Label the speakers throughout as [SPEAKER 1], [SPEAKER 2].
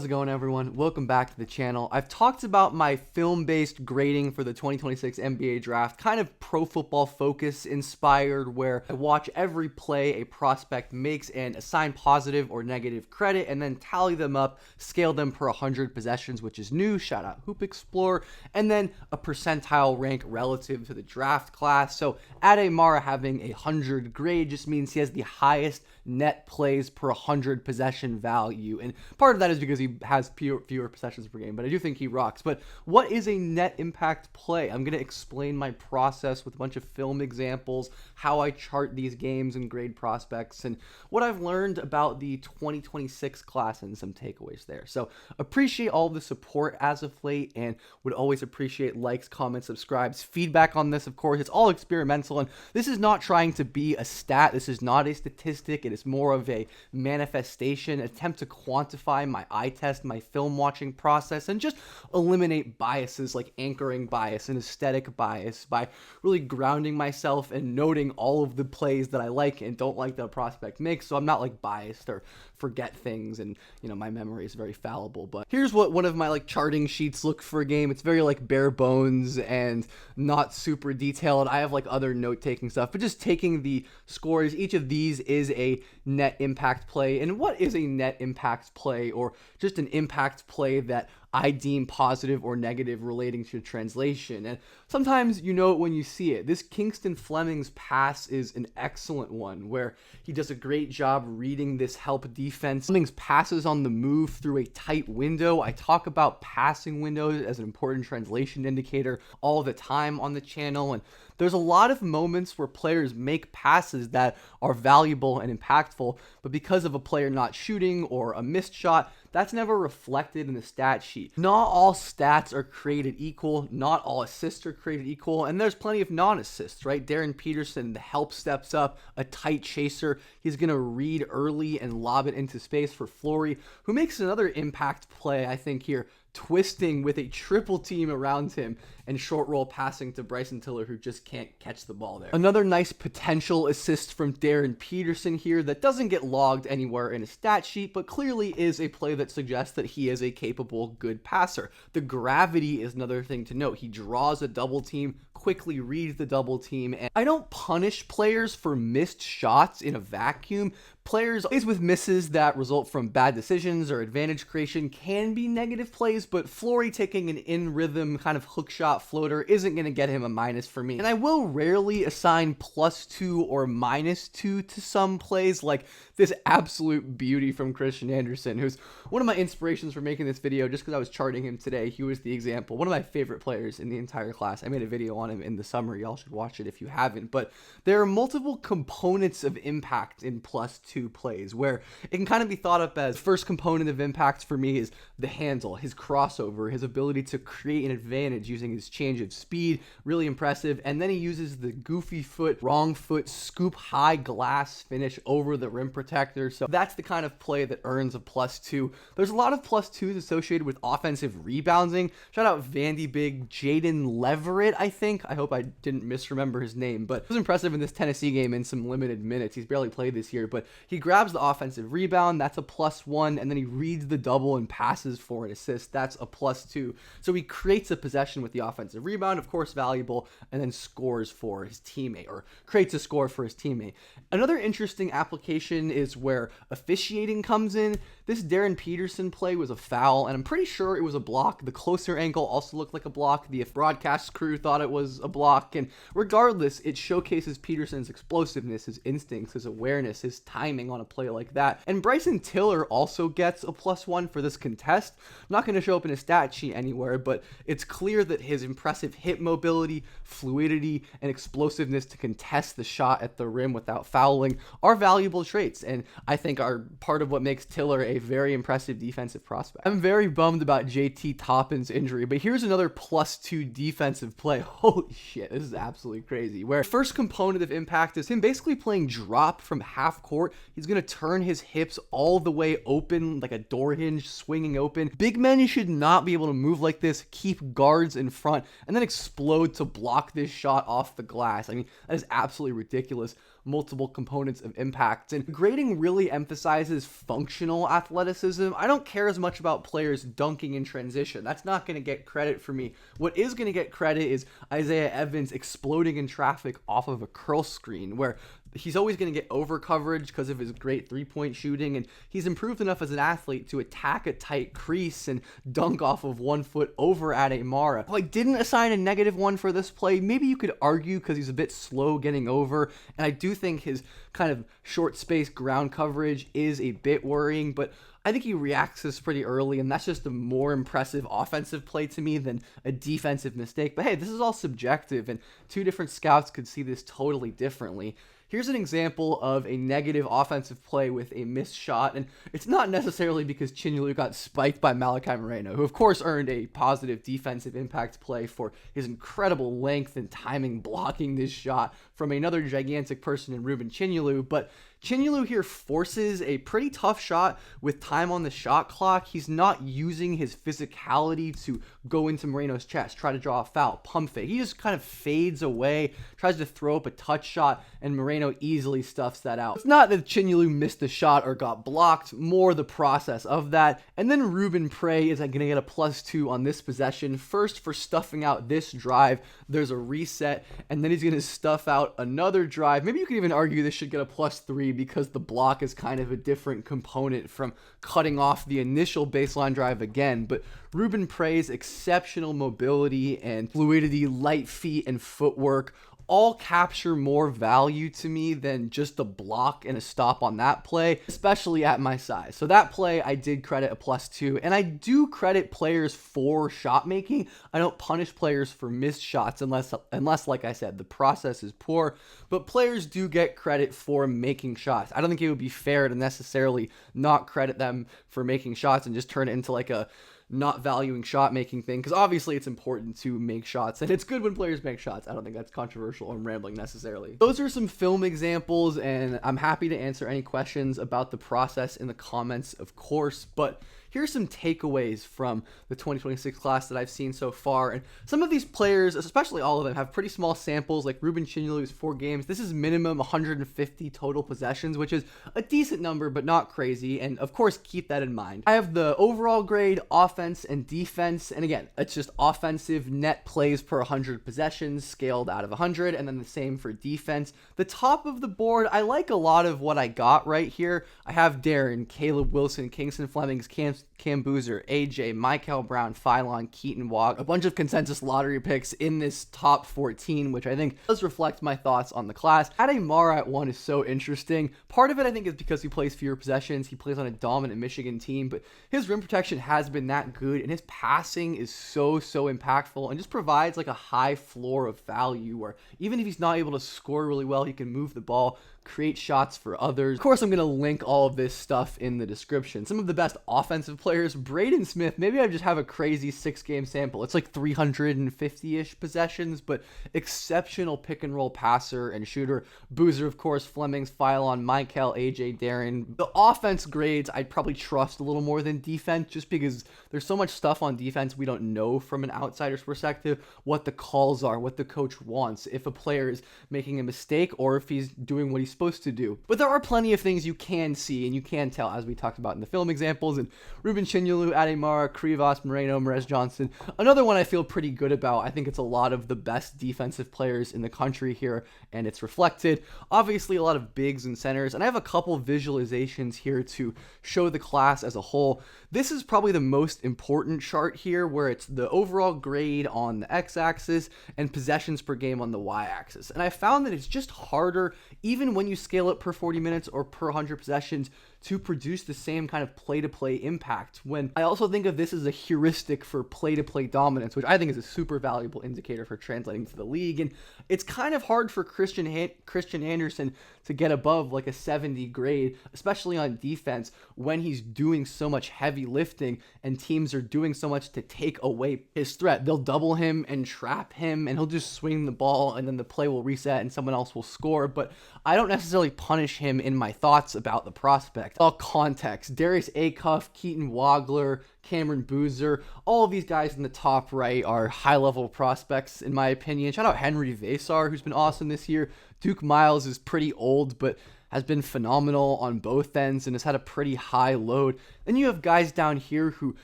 [SPEAKER 1] How's it going, everyone? Welcome back to the channel. I've talked about my film-based grading for the 2026 NBA draft, kind of pro football focus inspired, where I watch every play a prospect makes and assign positive or negative credit and then tally them up, scale them per 100 possessions, which is new, shout out Hoop Explorer, and then a percentile rank relative to the draft class. So Ade Mara having a 100 grade just means he has the highest net plays per 100 possession value, and part of that is because he has fewer possessions per game, but I do think he rocks. But what is a net impact play? I'm going to explain my process with a bunch of film examples, how I chart these games and grade prospects, and what I've learned about the 2026 class and some takeaways there. So appreciate all the support as of late, and would always appreciate likes, comments, subscribes, feedback on this. Of course, it's all experimental, and this is not trying to be a stat. This is not a statistic. It is more of a manifestation, attempt to quantify my eye test, my film watching process, and just eliminate biases like anchoring bias and aesthetic bias by really grounding myself and noting all of the plays that I like and don't like that a prospect makes, so I'm not like biased or forget things, and my memory is very fallible. But here's what one of my charting sheets look for a game. It's very bare bones and not super detailed. I have other note-taking stuff, but just taking the scores. Each of these is a net impact play. And what is a net impact play, or just an impact play that I deem positive or negative relating to translation? And sometimes you know it when you see it. This Kingston Fleming's pass is an excellent one, where he does a great job reading this help defense. Fleming's passes on the move through a tight window. I talk about passing windows as an important translation indicator all the time on the channel, and there's a lot of moments where players make passes that are valuable and impactful, but because of a player not shooting or a missed shot, that's never reflected in the stat sheet. Not all stats are created equal, not all assists are created equal, and there's plenty of non-assists, right? Darren Peterson, the help steps up, a tight chaser. He's going to read early and lob it into space for Flory, who makes another impact play, I think, here, twisting with a triple team around him and short roll passing to Bryson Tiller, who just can't catch the ball there. Another nice potential assist from Darren Peterson here that doesn't get logged anywhere in a stat sheet, but clearly is a play that suggests that he is a capable, good passer. The gravity is another thing to note. He draws a double team, quickly reads the double team, and I don't punish players for missed shots in a vacuum. Players with misses that result from bad decisions or advantage creation can be negative plays, but Flory taking an in-rhythm kind of hook shot floater isn't going to get him a minus for me. And I will rarely assign +2 or -2 to some plays, like this absolute beauty from Christian Anderson, who's one of my inspirations for making this video just because I was charting him today. He was the example. One of my favorite players in the entire class. I made a video on him in the summer. Y'all should watch it if you haven't. But there are multiple components of impact in +2 plays, where it can kind of be thought up as first component of impact for me is the handle, his crossover, his ability to create an advantage using his change of speed, really impressive. And then he uses the goofy foot, wrong foot, scoop high glass finish over the rim protector. So that's the kind of play that earns a +2. There's a lot of +2s associated with offensive rebounding. Shout out Vandy Big Jaden Leverett, I think. I hope I didn't misremember his name, but it was impressive in this Tennessee game in some limited minutes. He's barely played this year, but he grabs the offensive rebound. That's a +1, and then he reads the double and passes for an assist. That's a +2. So he creates a possession with the offensive rebound, of course valuable, and then scores for his teammate, or creates a score for his teammate. Another interesting application is where officiating comes in. This Darren Peterson play was a foul, and I'm pretty sure it was a block. The closer angle also looked like a block. The broadcast crew thought it was a block, and regardless, it showcases Peterson's explosiveness, his instincts, his awareness, his timing on a play like that. And Bryson Tiller also gets a +1 for this contest. Not going to show up in a stat sheet anywhere, but it's clear that his impressive hip mobility, fluidity, and explosiveness to contest the shot at the rim without fouling are valuable traits, and I think are part of what makes Tiller a very impressive defensive prospect. I'm very bummed about JT Toppin's injury, but here's another +2 defensive play. Holy shit, this is absolutely crazy. Where first component of impact is him basically playing drop from half court. He's going to turn his hips all the way open, like a door hinge swinging open. Big men should not be able to move like this, keep guards in front, and then explode to block this shot off the glass. I mean, that is absolutely ridiculous. multiple components of impact. And grading really emphasizes functional athleticism. I don't care as much about players dunking in transition. That's not going to get credit for me. What is going to get credit is Isaiah Evans exploding in traffic off of a curl screen, where he's always going to get over coverage because of his great three-point shooting, and he's improved enough as an athlete to attack a tight crease and dunk off of 1 foot over at Amara. If I didn't assign a -1 for this play, maybe you could argue because he's a bit slow getting over, and I do think his kind of short space ground coverage is a bit worrying, but I think he reacts this pretty early, and that's just a more impressive offensive play to me than a defensive mistake. But hey, this is all subjective, and two different scouts could see this totally differently. Here's an example of a negative offensive play with a missed shot, and it's not necessarily because Chinyalu got spiked by Malachi Moreno, who of course earned a positive defensive impact play for his incredible length and timing blocking this shot from another gigantic person in Ruben Chinyalu, but Chinyalu here forces a pretty tough shot with time on the shot clock. He's not using his physicality to go into Moreno's chest, try to draw a foul, pump fake. He just kind of fades away, tries to throw up a touch shot, and Moreno easily stuffs that out. It's not that Chinyalu missed the shot or got blocked, more the process of that. And then Ruben Prey is going to get a +2 on this possession. First, for stuffing out this drive, there's a reset, and then he's going to stuff out another drive. Maybe you could even argue this should get a +3 because the block is kind of a different component from cutting off the initial baseline drive again. But Ruben Prey's exceptional mobility and fluidity, light feet, and footwork all capture more value to me than just a block and a stop on that play, especially at my size. So that play, I did credit a +2, and I do credit players for shot making. I don't punish players for missed shots unless, like I said, the process is poor, but players do get credit for making shots. I don't think it would be fair to necessarily not credit them for making shots and just turn it into like a not valuing shot making thing, because obviously it's important to make shots, and it's good when players make shots. I don't think that's controversial or rambling necessarily. Those are some film examples, and I'm happy to answer any questions about the process in the comments, of course, but here's some takeaways from the 2026 class that I've seen so far. And some of these players, especially all of them, have pretty small samples, like Ruben Chinyalu's 4 games. This is minimum 150 total possessions, which is a decent number, but not crazy. And of course, keep that in mind. I have the overall grade, offense, and defense. And again, it's just offensive net plays per 100 possessions scaled out of 100, and then the same for defense. The top of the board, I like a lot of what I got right here. I have Darren, Caleb Wilson, Kingston Flemings, Cam Boozer, AJ, Michael Brown, Phylon, Keaton Walk, a bunch of consensus lottery picks in this top 14, which I think does reflect my thoughts on the class. Ademar at 1 is so interesting. Part of it, I think, is because he plays fewer possessions. He plays on a dominant Michigan team, but his rim protection has been that good, and his passing is so impactful and just provides like a high floor of value where even if he's not able to score really well, he can move the ball, create shots for others. Of course, I'm going to link all of this stuff in the description. Some of the best offensive players, Braden Smith, maybe I just have a crazy 6-game sample. It's like 350-ish possessions, but exceptional pick and roll passer and shooter. Boozer, of course, Flemings, Phylon, Michael, AJ, Darren. The offense grades, I'd probably trust a little more than defense, just because there's so much stuff on defense we don't know from an outsider's perspective, what the calls are, what the coach wants, if a player is making a mistake or if he's doing what he's supposed to do. But there are plenty of things you can see and you can tell, as we talked about in the film examples. And Ruben Chinyalu, Ademar, Krivas, Moreno, Merez Johnson, another one I feel pretty good about. I think it's a lot of the best defensive players in the country here, and it's reflected. Obviously, a lot of bigs and centers, and I have a couple visualizations here to show the class as a whole. This is probably the most important chart here, where it's the overall grade on the x-axis and possessions per game on the y-axis. And I found that it's just harder, even when you scale it per 40 minutes or per 100 possessions, to produce the same kind of play-to-play impact, when I also think of this as a heuristic for play-to-play dominance, which I think is a super valuable indicator for translating to the league. And it's kind of hard for Christian Anderson to get above like a 70 grade, especially on defense, when he's doing so much heavy lifting and teams are doing so much to take away his threat. They'll double him and trap him, and he'll just swing the ball, and then the play will reset and someone else will score. But I don't necessarily punish him in my thoughts about the prospect. prospect. All context. Darius Acuff, Keaton Wagler, Cameron Boozer, all of these guys in the top right are high-level prospects, in my opinion. Shout out Henry Vasar, who's been awesome this year. Duke Miles is pretty old, but has been phenomenal on both ends and has had a pretty high load. Then you have guys down here who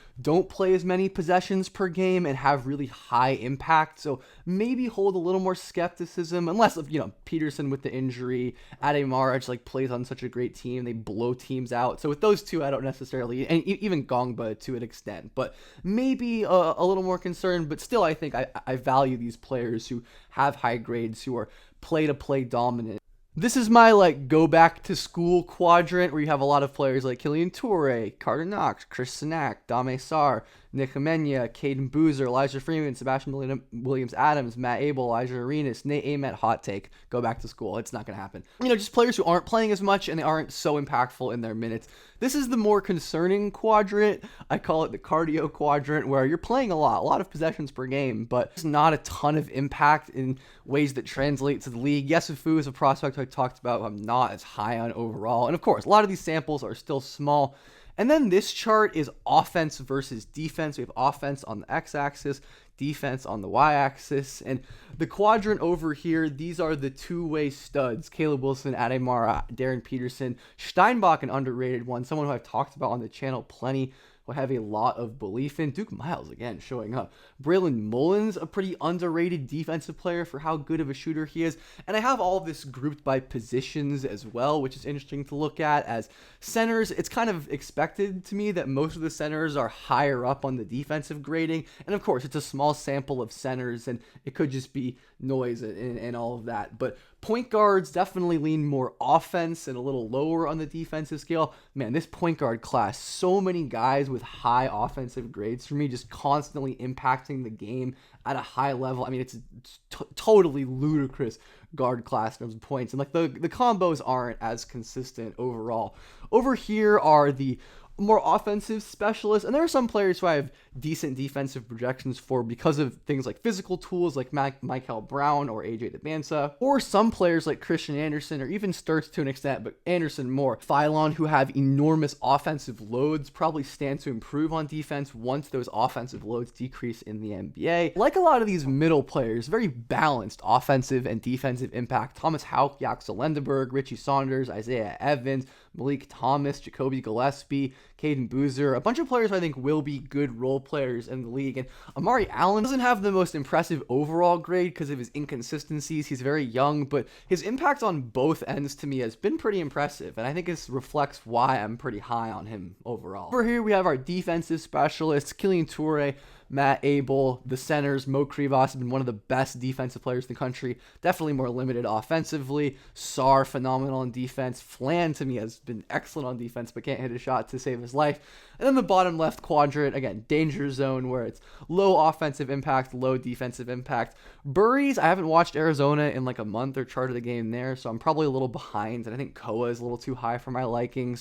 [SPEAKER 1] don't play as many possessions per game and have really high impact, so maybe hold a little more skepticism, unless, Peterson with the injury, Ademar just plays on such a great team, they blow teams out. So with those two, I don't necessarily, and even Gongba to an extent, but maybe a little more concerned. But still, I think I value these players who have high grades, who are play-to-play dominant. This is my go back to school quadrant, where you have a lot of players like Killian Toure, Carter Knox, Chris Sinak, Dame Sarr, Nick Amenya, Caden Boozer, Elijah Freeman, Sebastian Williams-Adams, Matt Abel, Elijah Arenas, Nate Ament. Hot take, go back to school. It's not going to happen. Just players who aren't playing as much and they aren't so impactful in their minutes. This is the more concerning quadrant. I call it the cardio quadrant, where you're playing a lot of possessions per game, but it's not a ton of impact in ways that translate to the league. Yesufu is a prospect I talked about I'm not as high on overall. And of course, a lot of these samples are still small. And then this chart is offense versus defense. We have offense on the x-axis, defense on the y-axis. And the quadrant over here, these are the two-way studs. Caleb Wilson, Ademar, Darren Peterson, Steinbach, an underrated one, someone who I've talked about on the channel plenty, who I have a lot of belief in. Duke Miles, again, showing up. Braylon Mullins, a pretty underrated defensive player for how good of a shooter he is. And I have all of this grouped by positions as well, which is interesting to look at. As centers, it's kind of expected to me that most of the centers are higher up on the defensive grading. And of course, it's a small sample of centers, and it could just be noise and all of that. But point guards definitely lean more offense and a little lower on the defensive scale. Man, this point guard class, so many guys with high offensive grades for me, just constantly impacting the game at a high level. It's totally ludicrous guard class in terms of points. And the combos aren't as consistent overall. Over here are the more offensive specialists, and there are some players who I have decent defensive projections for because of things like physical tools like Michael Brown or AJ DeBansa, or some players like Christian Anderson, or even Sturts to an extent, but Anderson more. Phylon, who have enormous offensive loads, probably stand to improve on defense once those offensive loads decrease in the NBA. Like a lot of these middle players, very balanced offensive and defensive impact. Thomas Houck, Yaxel Lendeberg, Richie Saunders, Isaiah Evans, Malik Thomas, Jacoby Gillespie, Caden Boozer, a bunch of players I think will be good role players in the league. And Amari Allen doesn't have the most impressive overall grade because of his inconsistencies. He's very young, but his impact on both ends to me has been pretty impressive, and I think this reflects why I'm pretty high on him overall. Over here we have our defensive specialists, Killian Toure, Matt Abel, the centers. Mo Krivas has been one of the best defensive players in the country. Definitely more limited offensively. Sarr, phenomenal in defense. Flan, to me, has been excellent on defense, but can't hit a shot to save his life. And then the bottom left quadrant, again, danger zone, where it's low offensive impact, low defensive impact. Burries, I haven't watched Arizona in a month or charted the game there, so I'm probably a little behind, and I think Koa is a little too high for my liking.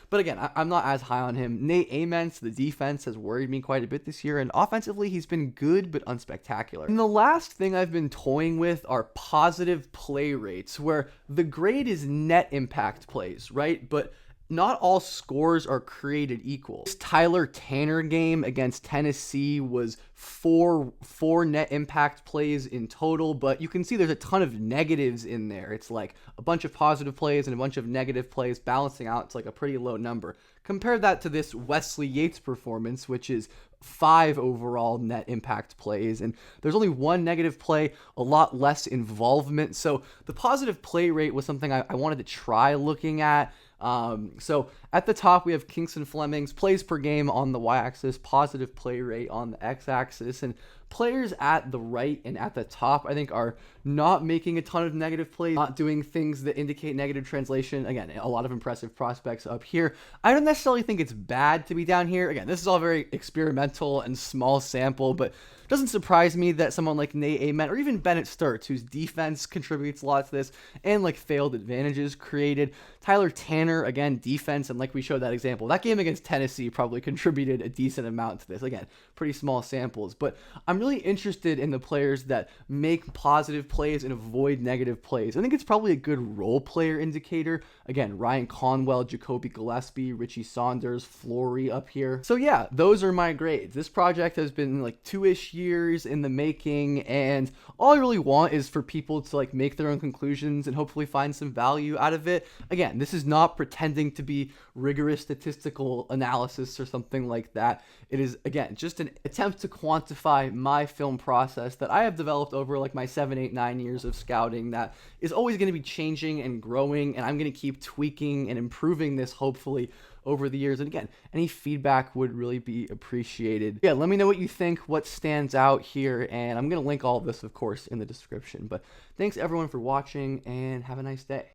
[SPEAKER 1] But again, I'm not as high on him. Nate Aments, the defense has worried me quite a bit this year, and offensively, he's been good but unspectacular. And the last thing I've been toying with are positive play rates, where the grade is net impact plays, right? But not all scores are created equal. This Tyler Tanner game against Tennessee was four net impact plays in total, but you can see there's a ton of negatives in there. It's a bunch of positive plays and a bunch of negative plays balancing out to a pretty low number. Compare that to this Wesley Yates performance, which is 5 overall net impact plays, and there's only 1 negative play, a lot less involvement. So the positive play rate was something I wanted to try looking at. So at the top, we have Kingston Fleming's plays per game on the y-axis, positive play rate on the x-axis, and players at the right and at the top, I think, are not making a ton of negative plays, not doing things that indicate negative translation. Again, a lot of impressive prospects up here. I don't necessarily think it's bad to be down here. Again, this is all very experimental and small sample, but doesn't surprise me that someone like Nate Ament or even Bennett Sturts, whose defense contributes a lot to this, and like failed advantages created. Tyler Tanner, again, defense, and like we showed that example, that game against Tennessee probably contributed a decent amount to this. Again, pretty small samples, but I'm really interested in the players that make positive plays and avoid negative plays. I think it's probably a good role player indicator. Again, Ryan Conwell, Jacoby Gillespie, Richie Saunders, Flory up here. So yeah, those are my grades. This project has been like 2-ish years in the making, and all I really want is for people to like make their own conclusions and hopefully find some value out of it. Again, this is not pretending to be rigorous statistical analysis or something like that. It is, again, just an attempt to quantify my film process that I have developed over like my 7, 8, 9 years of scouting that is always going to be changing and growing, and I'm going to keep tweaking and improving this hopefully over the years. And again, any feedback would really be appreciated. Yeah, let me know what you think, what stands out here, and I'm going to link all of this, of course, in the description. But thanks everyone for watching, and have a nice day.